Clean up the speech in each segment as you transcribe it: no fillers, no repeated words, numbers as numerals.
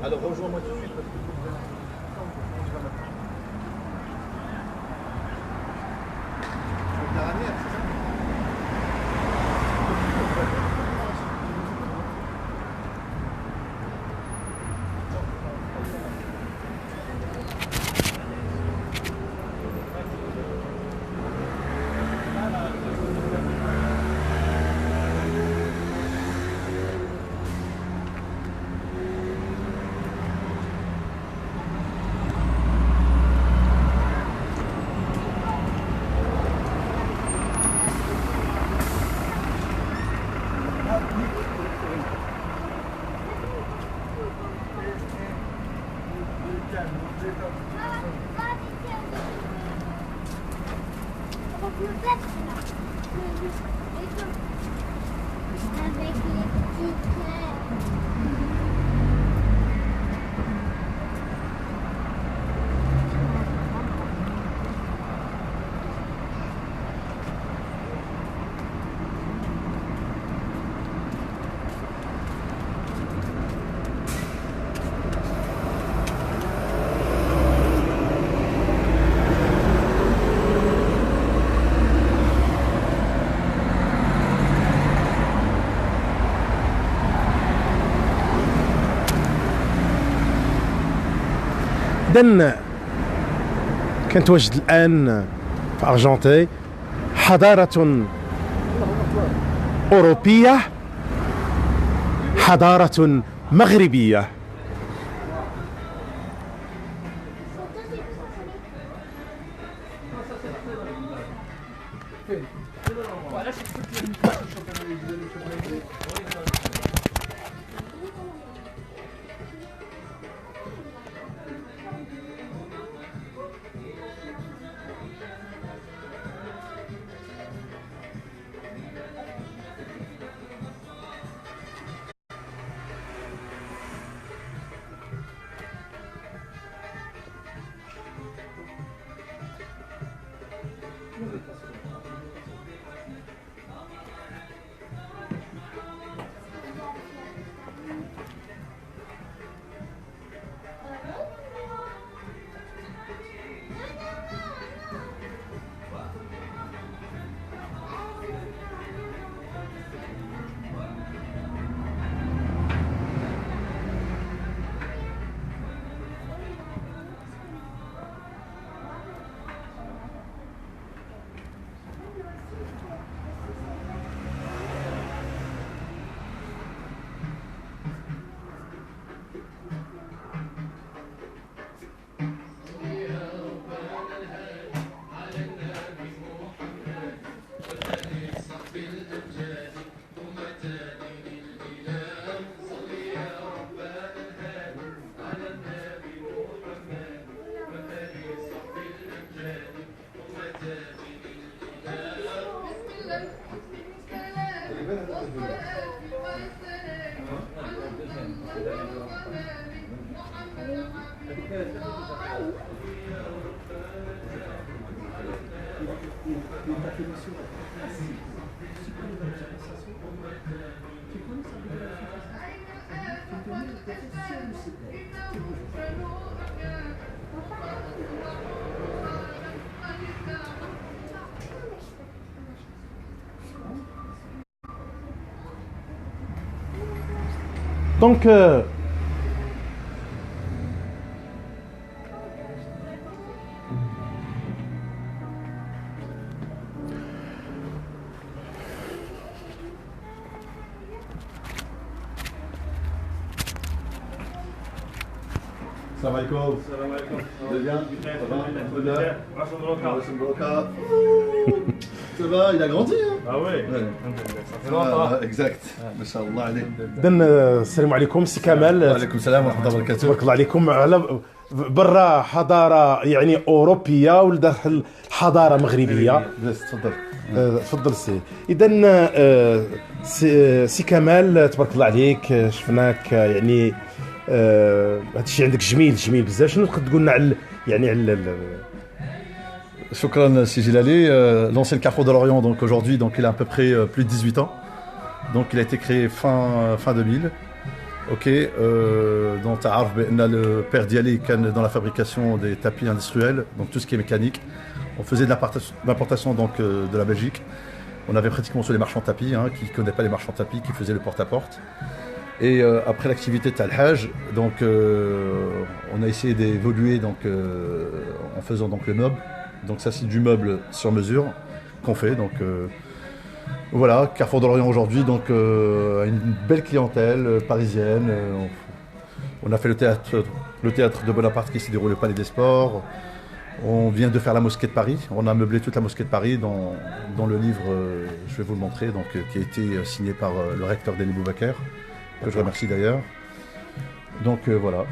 Alors rejoins-moi tout de suite parce que la ranière, c'est ça? Avec les petits cœurs. إذن كنتواجد الآن في أرجنتي، حضارة أوروبية، حضارة مغربية. Donc Salam alaikum. Salam alaikum. Vous allez bien? Ça va? Alhamdoulilah. Ça va, il a grandi hein? Ah ouais, Ouais. ça fait longtemps. Exact. Mashallah عليك. إذن السلام عليكم سي كمال. وعليكم السلام ورحمة الله وبركاته. تبارك الله عليكم. على برا حضارة يعني أوروبية ولداخل حضارة مغربية. بس تفضل. تفضل سي. إذن سي كمال تبارك الله عليك، شفناك يعني هذا الشيء عندك جميل جميل بزاف. شنو تقدر تقول لنا على يعني على Shukran Si Jilali, l'ancien Carrefour de l'Orient, donc aujourd'hui, donc il a à peu près plus de 18 ans. Donc il a été créé fin 2000. Ok, donc تعرف بأن le père d'Yali كان dans la fabrication des tapis industriels, donc tout ce qui est mécanique. On faisait de l'importation donc de la Belgique. On avait pratiquement sur les marchands de tapis, hein, qui ne connaissaient pas les marchands de tapis, qui faisaient le porte-à-porte. Et après l'activité de Talhaj, donc on a essayé d'évoluer donc en faisant donc le meuble. Donc ça c'est du meuble sur mesure qu'on fait. Donc voilà, Carrefour de l'Orient aujourd'hui, donc une belle clientèle parisienne. On a fait le théâtre de Bonaparte qui s'est déroulé au Palais des Sports. On vient de faire la mosquée de Paris. On a meublé toute la mosquée de Paris dans le livre, je vais vous le montrer, donc, qui a été signé par le recteur Denis Boubaker, que je remercie d'ailleurs. Donc voilà.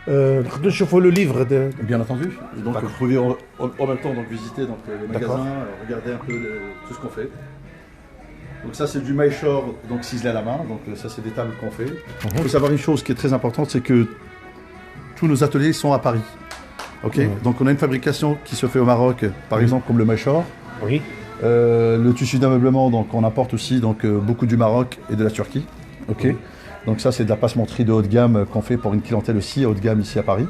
نقدروا نشوفوا le livre de Bien entendu. Donc vous pouvez en même temps donc, visiter donc, le D'accord. magasin, regarder un peu tout ce qu'on fait. Donc ça c'est du Maeshore, donc ciselé à la main. Donc ça c'est des tables qu'on fait. Il faut savoir une chose qui est très importante, c'est que tous nos ateliers sont à Paris. Ok. Donc on a une fabrication qui se fait au Maroc, par exemple comme le Maeshore. Oui. Le tissu d'ameublement, donc on importe aussi donc beaucoup du Maroc et de la Turquie. Ok. Donc ça c'est de la passementerie de haut de gamme qu'on fait pour une clientèle aussi haut de gamme ici à Paris.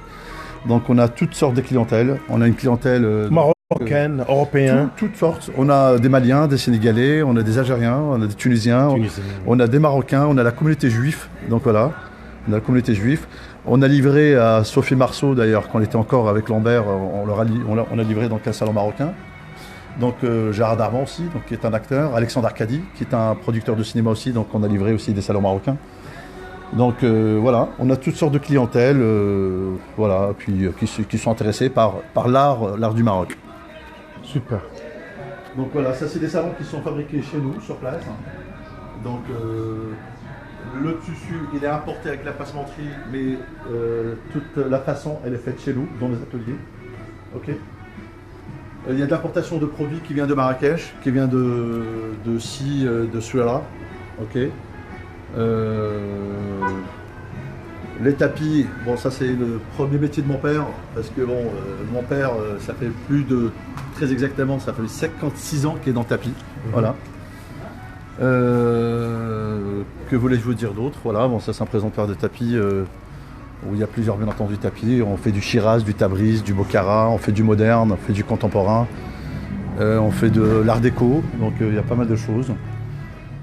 Donc on a toutes sortes de clientèles. On a une clientèle Marocaine, européen. toutes sortes. On a des Maliens, des Sénégalais, on a des Algériens, on a des Tunisiens, on a des Marocains, on a la communauté juive. Donc voilà, on a la communauté juive. On a livré à Sophie Marceau d'ailleurs quand on était encore avec Lambert, on a livré donc un salon marocain. Donc Gérard Darman aussi, donc, qui est un acteur. Alexandre Arcadi, qui est un producteur de cinéma aussi, donc on a livré aussi des salons marocains. Donc voilà, on a toutes sortes de clientèles, voilà, puis qui sont intéressés par l'art du Maroc. Super. Donc voilà, ça c'est des salons qui sont fabriqués chez nous, sur place. Donc le tissu, il est importé avec la passementerie, mais toute la façon, elle est faite chez nous, dans les ateliers. Ok. Il y a de l'importation de produits qui vient de Marrakech, qui vient de Souala. Ok. Les tapis, bon ça c'est le premier métier de mon père, parce que bon, mon père, ça fait très exactement, ça fait 56 ans qu'il est dans le tapis, voilà. Que voulais-je vous dire d'autre? Voilà, bon ça c'est un présentoir de tapis où il y a plusieurs bien entendu tapis. On fait du Shiraz, du Tabriz, du Bokhara, on fait du moderne, on fait du contemporain, on fait de l'art déco, donc il y a pas mal de choses.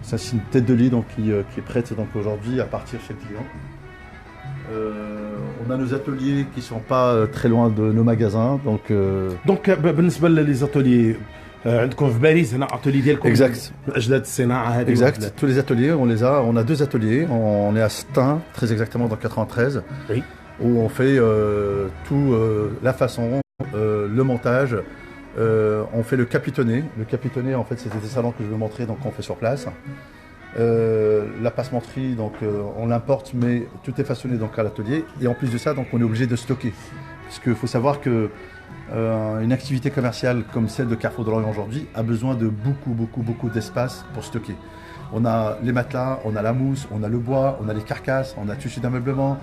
Ça c'est une tête de lit donc, qui est prête donc, aujourd'hui à partir chez le client. On a nos ateliers qui ne sont pas très loin de nos magasins. Donc بالنسبه للي ateliers عندكم في باريس هنا اتولي ديالكم Exact. من اجل هذه الصناعه هذه Exact. Tous les ateliers, on a 2 ateliers. On est à Stein, très exactement dans 93, Oui. où on fait tout, la façon, le montage. On fait le capitonné. Le capitonné, en fait, c'est des salons que je vais montrer, donc on fait sur place. La passementerie, donc on l'importe, mais tout est façonné donc à l'atelier. Et en plus de ça, donc on est obligé de stocker, parce qu'il faut savoir que une activité commerciale comme celle de Carrefour de l'Orient aujourd'hui a besoin de beaucoup d'espace pour stocker. On a les matelas, on a la mousse, on a le bois, on a les carcasses, on a le tissu d'ameublement,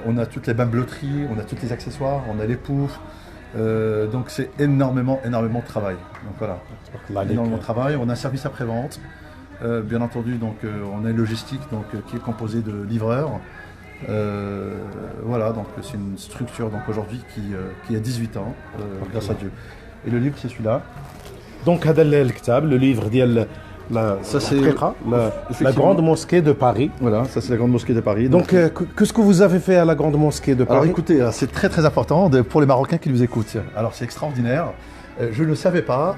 on a toutes les bambelotteries, on a tous les accessoires, on a les poufs. Donc c'est énormément de travail. Donc voilà, énormément de travail. On a un service après-vente. Bien entendu, donc, on a une logistique donc, qui est composée de livreurs. Voilà, donc c'est une structure donc, aujourd'hui qui a 18 ans, grâce à Dieu. Et le livre, c'est celui-là. Donc هذا الكتاب le livre ديال Ça, c'est- la effectivement. grande mosquée de Paris. Voilà, ça c'est la grande mosquée de Paris. Donc qu'est-ce que vous avez fait à la grande mosquée de Alors Paris? écoutez, c'est très important pour les Marocains qui nous écoutent. Alors c'est extraordinaire. Je ne le savais pas,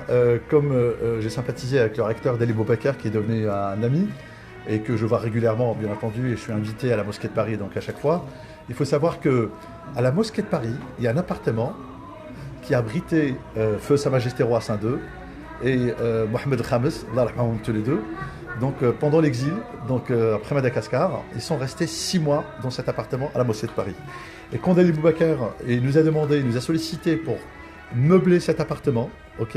comme j'ai sympathisé avec le recteur Denis Boubaker qui est devenu un ami et que je vois régulièrement bien entendu et je suis invité à la mosquée de Paris donc à chaque fois. Il faut savoir que à la mosquée de Paris, il y a un appartement qui abritait Feu Sa Majesté Roi Hassan II et Mohamed Khamis, Allah rahmahum tous les deux. Donc pendant l'exil, donc après Madagascar, ils sont restés 6 mois dans cet appartement à la mosquée de Paris. Et quand Denis Boubaker nous a demandé, il nous a sollicité pour meubler cet appartement, ok.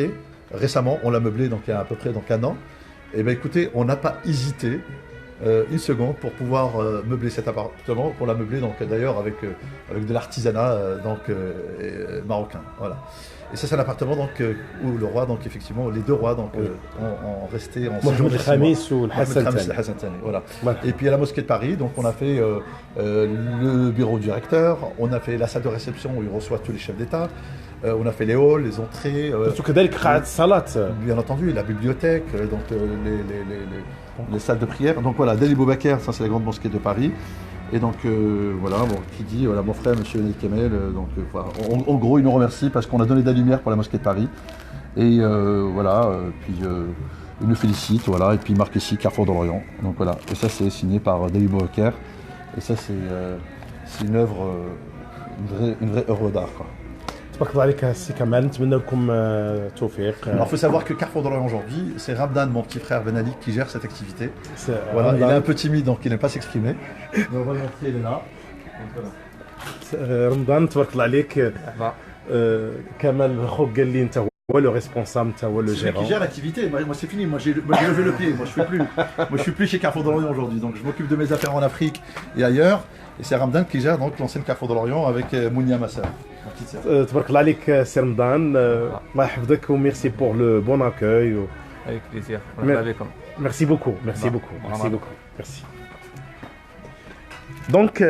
Récemment, on l'a meublé donc il y a à peu près donc 1 an. Et bien écoutez, on n'a pas hésité une seconde pour pouvoir meubler cet appartement, pour la meubler donc d'ailleurs avec de l'artisanat marocain. Voilà. Et ça c'est un appartement donc où le roi donc effectivement les deux rois donc ont resté en séjour de 6 mois. Hassan Thani, voilà. Et puis à la mosquée de Paris donc on a fait le bureau du recteur, on a fait la salle de réception où il reçoit tous les chefs d'État. On a fait les halls, les entrées. Bien entendu, la bibliothèque, donc les salles de prière. Donc voilà, Dali Boubaker, ça c'est la grande mosquée de Paris. Et donc voilà, bon, qui dit, voilà, mon frère, monsieur Elie Kemel, voilà, en gros, il nous remercie parce qu'on a donné de la lumière pour la mosquée de Paris. Et voilà, puis il nous félicite, voilà, et puis il marque ici Carrefour de l'Orient. Donc voilà, et ça c'est signé par Dali Boubaker. Et ça c'est une œuvre, une vraie œuvre d'art, quoi. تبارك الله عليك سي كمال نتمنى لكم التوفيق. Alors il faut savoir que Carrefour de l'Orient aujourd'hui, c'est Ramdan, mon petit frère Ben Ali, qui gère cette activité. Voilà, il est un peu timide donc il n'aime pas s'exprimer. Donc on va le montrer, il est là. رمضان تبارك الله عليك. كمال خوك قال لي انت هو لو ريسبونسابل انت هو لو جيرون. Qui gère l'activité, moi c'est fini, moi j'ai levé le pied, moi je suis plus chez Carrefour de l'Orient aujourd'hui, donc je m'occupe de mes affaires en Afrique et ailleurs. Et c'est Ramdan qui gère donc l'ancienne Carrefour de l'Orient avec Mounia ma sœur. تبارك الله عليك سي رمضان الله يحفظك وميرسي بور لو بون اكوي. Avec plaisir. مرحبا بكم. Merci beaucoup, merci beaucoup, merci beaucoup, merci. Donc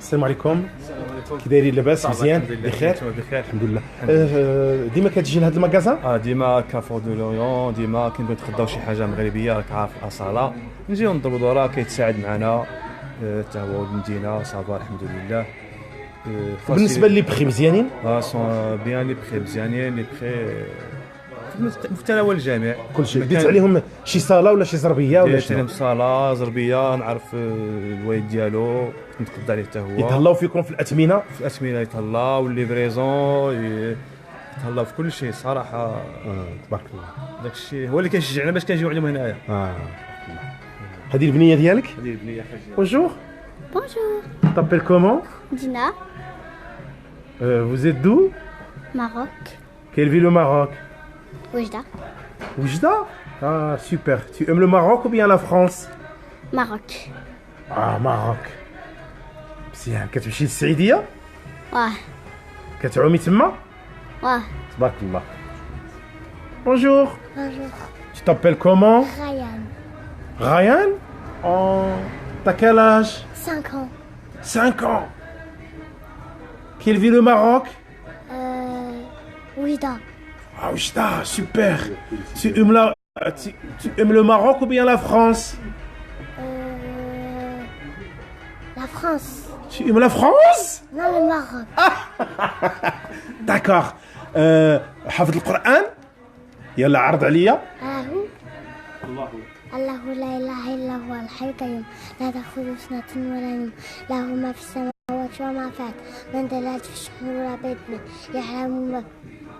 السلام عليكم. كي دايرين لاباس مزيان بخير الحمد لله. ديما كتجي لهذا المكازان؟ ديما كافور دو لوريون، ديما كي نبغيو نتغداو شي حاجه مغربيه راك عارف الاصاله نجيو نضربوا دورا كيتساعد معنا حتى هو ولد المدينه صافا الحمد لله. بالنسبه لي بخي مزيانين؟ سون بيان لي بخي مزيانين لي بخي مستوى الجميع كل شيء. ديت عليهم شي صاله ولا شي زربيه ولا شنو؟ درت صاله زربيه نعرف الوالد ديالو نتقدى عليه حتى هو. يتهلاو فيكم في الاثمنه؟ في الاثمنه يتهلاو والليفريزون يتهلاو في كل شيء صراحه. تبارك الله. داك الشيء هو اللي كيشجعنا باش كنجيو عندهم هنايا. هذه البنيه ديالك؟ هذه البنيه حاجه. بونجور. Bonjour. T'appelles comment? Dina, Vous êtes d'où? Maroc. Quelle ville au Maroc? Oujda, Oujda? Ah super. Tu aimes le Maroc ou bien la France? Maroc. Ah Maroc. مزيان. كتمشي للسعيديه؟ Ouais, كتعومي تما؟ ouais. تبارك الله. Bonjour. Bonjour. Tu t'appelles comment? Ryan, Ryan? Oh, t'as quel âge? 5 ans. 5 ans. Quelle ville au Maroc? Oujda, Ah Oujda, super. Tu aimes le Maroc ou bien la France? la France. Tu aimes la France? Non, le Maroc. D'accord. حافظ القرآن؟ يلا عرض عليا. الله لا إله إلا هو الحي القيوم لا تأخذه سنة ولا نوم له ما في السماوات وما في الأرض من ذا الذي يشفع ولا بإذنه يعلم ما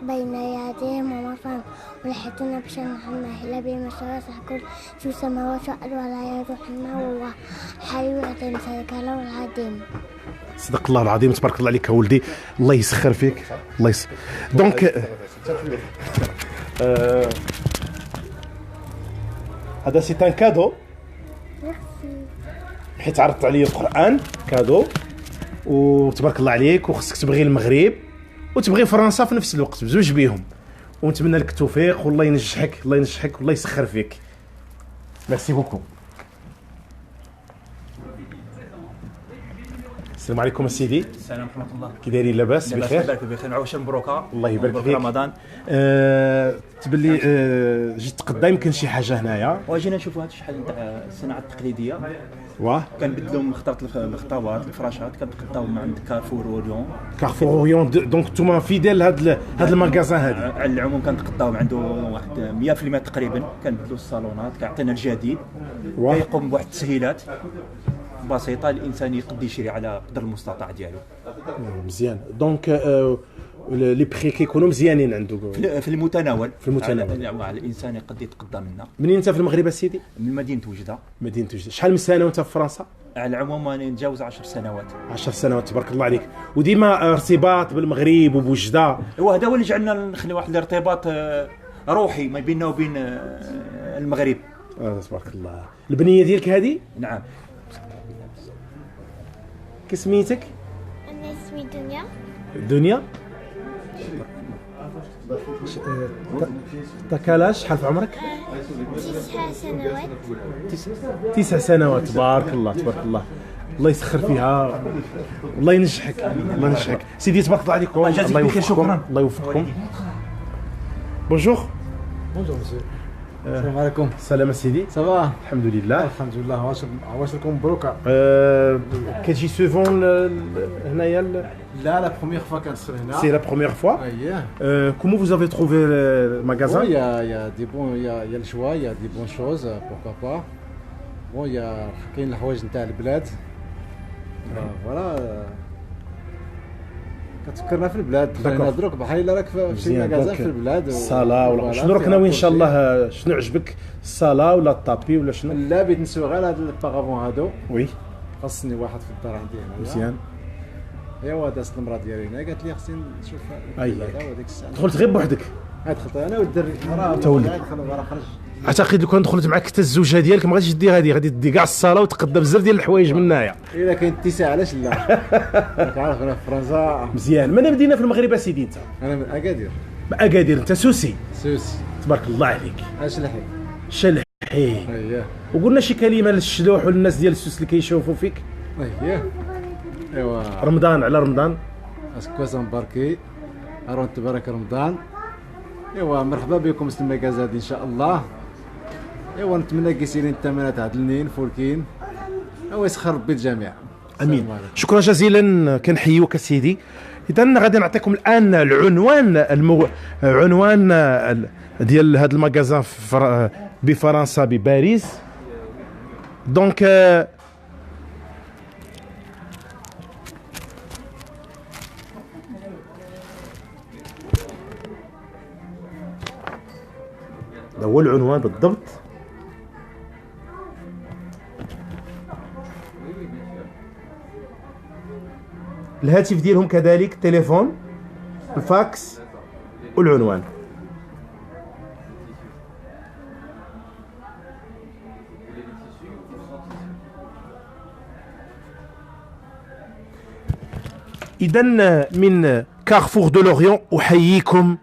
بين يديهم وما خلفهم ولا يحيطون بشيء من علمه إلا بما شاء وسع كل في السماوات والأرض ولا يدرك ما هو حي وعظيم صدق الله العظيم. صدق الله العظيم. تبارك الله عليك ولدي. الله يسخر فيك. الله يسخر. دونك هذا سي ان كادو حيت عرضت عليا القرآن كادو وتبارك الله عليك. وخصك تبغي المغرب وتبغي فرنسا في نفس الوقت بزوج بيهم. ونتمنى لك التوفيق والله ينجحك الله ينجحك والله يسخر فيك. ميرسي بوكو. السلام عليكم سيدي. السلام ورحمة الله. كي دايرين لاباس بخير؟ الله يبارك فيك. نعوش مبروكة. الله يبارك فيك. رمضان. تبلي جيت تقدى يمكن شي حاجه هنايا. وجينا نشوفوا هاد الشحال تاع الصناعة التقليدية. واه كنبدلوا من الخطوات الفراشات كنتقداو من عند كارفور اوريون. كارفور اوريون دونك نتوما فيديل لهاد الماغازان هادي. على العموم كنتقداو من عنده واحد 100% تقريبا. كنبدلوا الصالونات كيعطينا الجديد. كيقوم بواحد التسهيلات بسيطه الانسان يقدر يشري على قدر المستطاع ديالو. مزيان. دونك لي بري كيكونوا مزيانين عنده في المتناول. في المتناول. على الانسان يقد يتقدم منا. منين انت في المغرب اسيدي؟ من مدينه وجده. مدينه وجده. شحال من سنه وانت في فرنسا؟ على العموم انا نتجاوز 10 سنوات. 10 سنوات تبارك الله عليك. وديما ارتباط بالمغرب وبوجده. وهذا هو اللي جعلنا نخلي واحد الارتباط روحي ما بيننا وبين المغرب. تبارك الله. البنيه ديالك هذه؟ نعم. كسميتك؟ أنا اسمي دنيا. دنيا. تكالاش شحال في عمرك؟ 9 سنوات. 9 سنوات. تبارك الله تبارك الله. الله يسخر فيها. الله ينجحك. الله ينجحك. سيدي تبارك الله عليكم. الله يوفقكم. الله يوفقكم. بونجور. بونجور مسيو. السلام عليكم. سلام سيدي. صافا الحمد لله. الحمد لله. واش لكم مبروكه؟ كتجي سوفون هنايا؟ لا بروميير فوا كنسخن هنا. سي لا بروميير فوا. اييه. Comment vous avez trouvé le magasin? Il y a des bons, il y a le choix, il y a des bonnes choses, pourquoi pas. Bon, il y a كاين الحوايج نتاع البلاد. فوالا كتفكرنا في البلاد. خلينا نهضروك بحال الا راك في شي ماغازان في البلاد. الصاله ولا شنو راك ناوي ان شاء الله؟ شنو عجبك؟ الصاله ولا الطابي ولا شنو؟ لا بغيت نسوي غير هاد البارافون هادو. وي خاصني واحد في الدار عندي هنا. مزيان. ايوا دازت المراه ديالي هنا قالت لي خصني نشوف هذيك الساعه. دخلت غير بوحدك؟ دخلت انا والدري. انت ولدك. خرج. اعتقد لو كان دخلت معك حتى الزوجه ديالك ما غاديش دير هذه، غادي دي كاع الصاله وتقدى بزاف ديال الحوايج من هنايا. الا كاين اتساع علاش لا؟ راك عارف انا في فرنسا. مزيان. من مدينه في المغرب اسيدي انت؟ انا من اكادير. من اكادير. انت سوسي؟ سوسي. تبارك الله عليك. اش لحي؟ شلحي. اييه. وقلنا شي كلمه للشلوح والناس ديال السوس اللي كيشوفوا فيك. اييه. ايوا رمضان على رمضان. اسكو مباركي. ارون تبارك رمضان. ايوا مرحبا بكم في المكازا ان شاء الله. ايوا نتمنى كيسيرين الثمنات عادلين فولكين. ايوا يسخر ربي الجميع. امين. شكرا جزيلا كنحيوك سيدي. اذا غادي نعطيكم الان العنوان عنوان ديال هذا المغازان بفرنسا بباريس. دونك هو العنوان بالضبط. الهاتف ديالهم كذلك، تليفون، الفاكس والعنوان. إذا من كارفور دو لوريون أحييكم،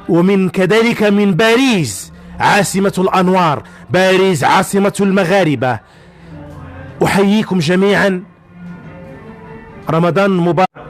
ومن كذلك من باريس عاصمة الأنوار، باريس عاصمة المغاربة، أحييكم جميعا. رمضان مبارك.